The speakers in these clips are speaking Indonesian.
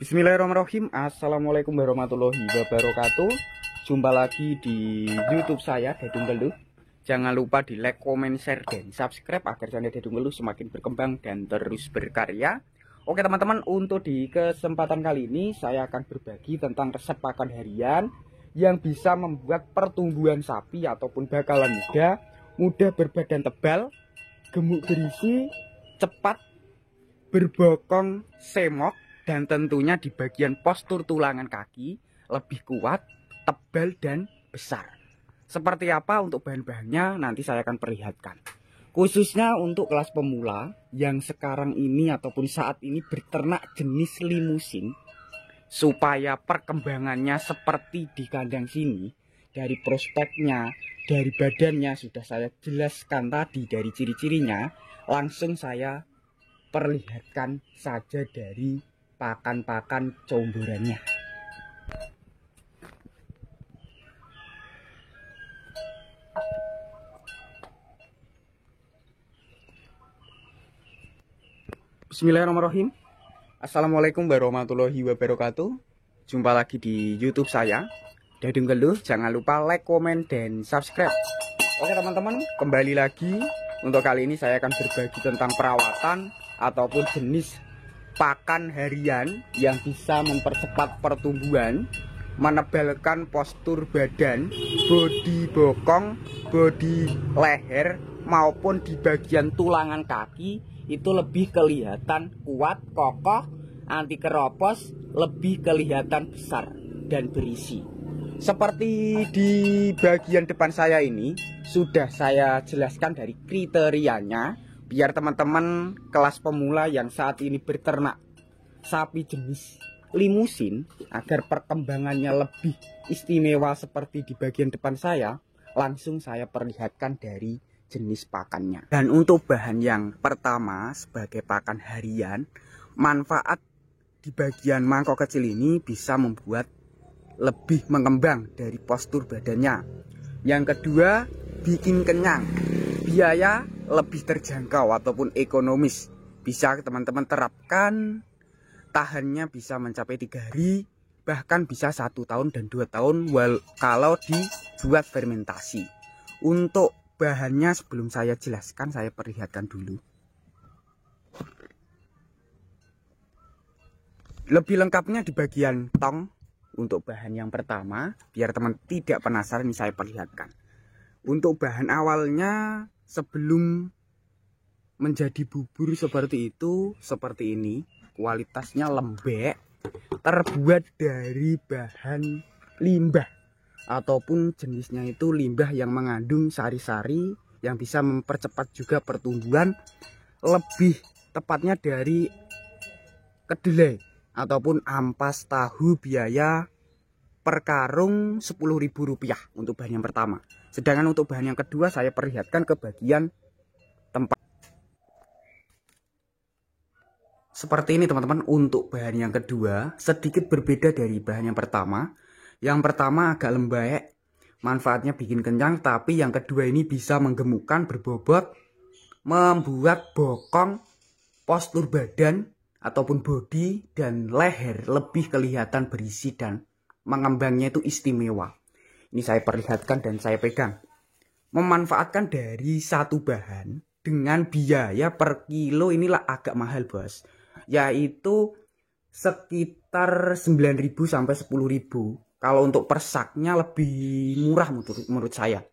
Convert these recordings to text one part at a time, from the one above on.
Bismillahirrahmanirrahim. Assalamualaikum warahmatullahi wabarakatuh. Jumpa lagi di YouTube saya, Dedung Geluh. Jangan lupa di like, comment, share, dan subscribe agar channel Dedung Geluh semakin berkembang dan terus berkarya. Oke teman-teman, untuk di kesempatan kali ini saya akan berbagi tentang resep pakan harian yang bisa membuat pertumbuhan sapi ataupun bakalan mudah berbadan tebal, gemuk berisi, cepat berbokong semok, dan tentunya di bagian postur tulangan kaki lebih kuat, tebal, dan besar. Seperti apa untuk bahan-bahannya nanti saya akan perlihatkan. Khususnya untuk kelas pemula yang sekarang ini ataupun saat ini berternak jenis limusin, supaya perkembangannya seperti di kandang sini, dari prospeknya, dari badannya sudah saya jelaskan tadi, dari ciri-cirinya, langsung saya perlihatkan saja dari pakan-pakan comborannya. Bismillahirrahmanirrahim. Assalamualaikum warahmatullahi wabarakatuh. Jumpa lagi di YouTube saya, Dedung Geluh. Jangan lupa like, comment, dan subscribe. Oke teman-teman, kembali lagi. Untuk kali ini saya akan berbagi tentang perawatan ataupun jenis pakan harian yang bisa mempercepat pertumbuhan, menebalkan postur badan, bodi bokong, bodi leher, maupun di bagian tulangan kaki itu lebih kelihatan kuat, kokoh, anti keropos, lebih kelihatan besar dan berisi. Seperti di bagian depan saya ini sudah saya jelaskan dari kriterianya, biar teman-teman kelas pemula yang saat ini berternak sapi jenis limusin agar perkembangannya lebih istimewa seperti di bagian depan saya, langsung saya perlihatkan dari jenis pakannya. Dan untuk bahan yang pertama sebagai pakan harian, manfaat di bagian mangkok kecil ini bisa membuat lebih mengembang dari postur badannya. Yang kedua, bikin kenyang, biaya lebih terjangkau ataupun ekonomis. Bisa teman-teman terapkan, tahannya bisa mencapai 3 hari, bahkan bisa 1 tahun dan 2 tahun kalau dibuat fermentasi. Untuk bahannya sebelum saya jelaskan, saya perlihatkan dulu. Lebih lengkapnya di bagian tong. Untuk bahan yang pertama, biar teman tidak penasaran, ini saya perlihatkan. Untuk bahan awalnya sebelum menjadi bubur seperti itu, seperti ini, kualitasnya lembek, terbuat dari bahan limbah ataupun jenisnya itu limbah yang mengandung sari-sari yang bisa mempercepat juga pertumbuhan, lebih tepatnya dari kedelai ataupun ampas tahu, biaya per karung Rp10.000 untuk bahan yang pertama. Sedangkan untuk bahan yang kedua saya perlihatkan ke bagian tempat. Seperti ini teman-teman, untuk bahan yang kedua sedikit berbeda dari bahan yang pertama. Yang pertama agak lembek, manfaatnya bikin kenyang, tapi yang kedua ini bisa menggemukkan, berbobot, membuat bokong, postur badan ataupun bodi dan leher lebih kelihatan berisi dan mengembangnya itu istimewa. Ini saya perlihatkan dan saya pegang. Memanfaatkan dari satu bahan dengan biaya per kilo inilah agak mahal bos, yaitu sekitar 9.000 sampai 10.000. Kalau untuk persaknya lebih murah menurut saya,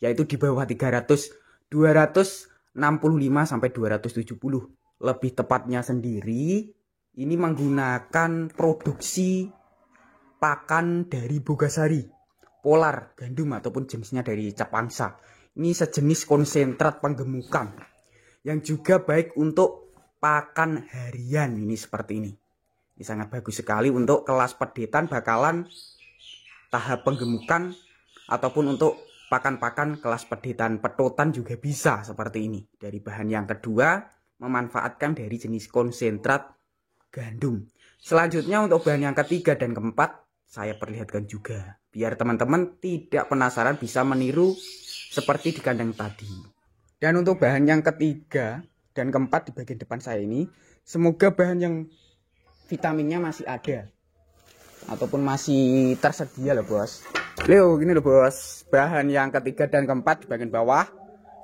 yaitu di bawah 300, 265 sampai 270. Lebih tepatnya sendiri ini menggunakan produksi pakan dari Bogasari, Polar, Gandum ataupun jenisnya dari Cap Angsa. Ini sejenis konsentrat penggemukan yang juga baik untuk pakan harian. Ini seperti ini. Ini sangat bagus sekali untuk kelas pedetan, bakalan, tahap penggemukan, ataupun untuk pakan-pakan kelas pedetan, petotan juga bisa seperti ini. Dari bahan yang kedua, memanfaatkan dari jenis konsentrat gandum. Selanjutnya untuk bahan yang ketiga dan keempat saya perlihatkan juga, biar teman-teman tidak penasaran, bisa meniru seperti di kandang tadi. Dan untuk bahan yang ketiga dan keempat di bagian depan saya ini, semoga bahan yang vitaminnya masih ada ataupun masih tersedia loh bos. Leo gini loh bos, bahan yang ketiga dan keempat di bagian bawah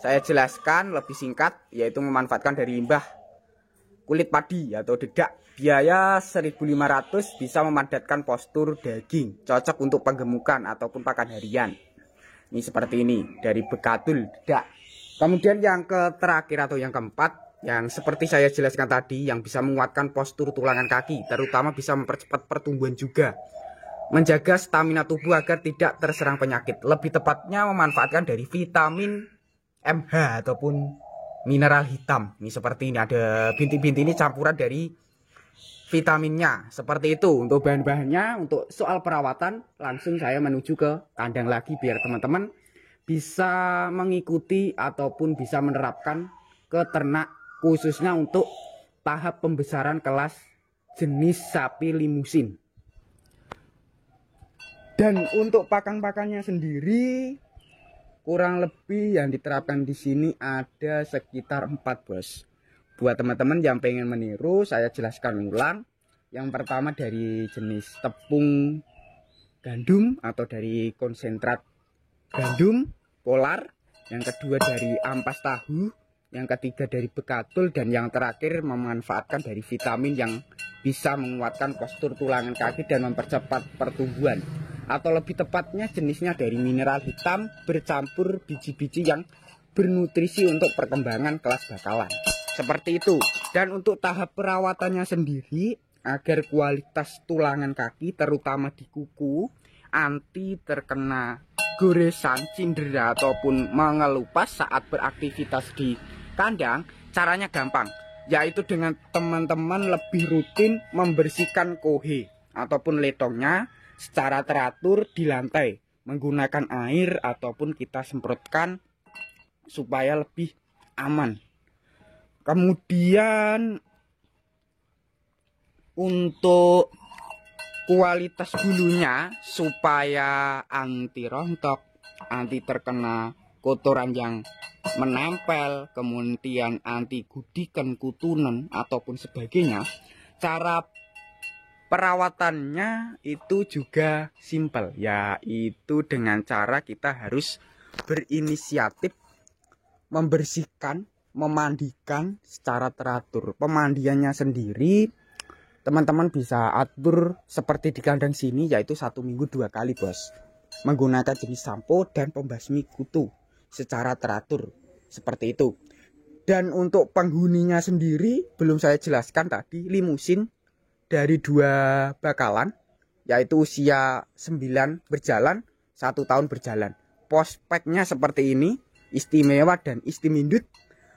saya jelaskan lebih singkat, yaitu memanfaatkan dari limbah kulit padi atau dedak. Biaya 1.500 bisa memadatkan postur daging, cocok untuk penggemukan ataupun pakan harian. Ini seperti ini dari Bekatul dedak. Kemudian yang terakhir atau yang keempat, yang seperti saya jelaskan tadi, yang bisa menguatkan postur tulangan kaki, terutama bisa mempercepat pertumbuhan juga, menjaga stamina tubuh agar tidak terserang penyakit. Lebih tepatnya memanfaatkan dari vitamin MH ataupun mineral hitam. Ini seperti ini, ada bintik-bintik ini campuran dari vitaminnya. Seperti itu untuk bahan-bahannya. Untuk soal perawatan langsung saya menuju ke kandang lagi biar teman-teman bisa mengikuti ataupun bisa menerapkan ke ternak, khususnya untuk tahap pembesaran kelas jenis sapi limusin. Dan untuk pakan-pakannya sendiri kurang lebih yang diterapkan di sini ada sekitar 4 bos. Buat teman-teman yang pengen meniru, saya jelaskan ulang. Yang pertama dari jenis tepung gandum atau dari konsentrat gandum polar. Yang kedua dari ampas tahu. Yang ketiga dari Bekatul. Dan yang terakhir memanfaatkan dari vitamin yang bisa menguatkan postur tulangan kaki dan mempercepat pertumbuhan. Atau lebih tepatnya jenisnya dari mineral hitam bercampur biji-biji yang bernutrisi untuk perkembangan kelas bakalan. Seperti itu. Dan untuk tahap perawatannya sendiri, agar kualitas tulangan kaki terutama di kuku anti terkena goresan, cindera ataupun mengelupas saat beraktivitas di kandang, caranya gampang, yaitu dengan teman-teman lebih rutin membersihkan kohe ataupun letongnya secara teratur di lantai menggunakan air ataupun kita semprotkan supaya lebih aman. Kemudian untuk kualitas bulunya supaya anti rontok, anti terkena kotoran yang menempel, kemudian anti gudikan, kutunan ataupun sebagainya. Cara perawatannya itu juga simpel, yaitu dengan cara kita harus berinisiatif membersihkan, memandikan secara teratur. Pemandiannya sendiri teman-teman bisa atur seperti di kandang sini, yaitu 1 minggu 2 kali bos, menggunakan jenis sampo dan pembasmi kutu secara teratur seperti itu. Dan untuk penghuninya sendiri belum saya jelaskan tadi, limusin dari 2 bakalan, yaitu usia 9 berjalan, 1 tahun berjalan. Prospeknya seperti ini, istimewa dan istimindut.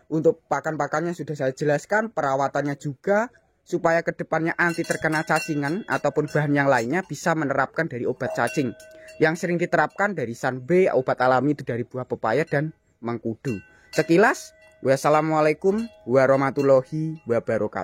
Untuk pakan-pakannya sudah saya jelaskan, perawatannya juga supaya kedepannya anti terkena cacingan ataupun bahan yang lainnya bisa menerapkan dari obat cacing. Yang sering diterapkan dari Sanbe, obat alami itu dari buah pepaya dan mengkudu. Sekilas, wassalamualaikum warahmatullahi wabarakatuh.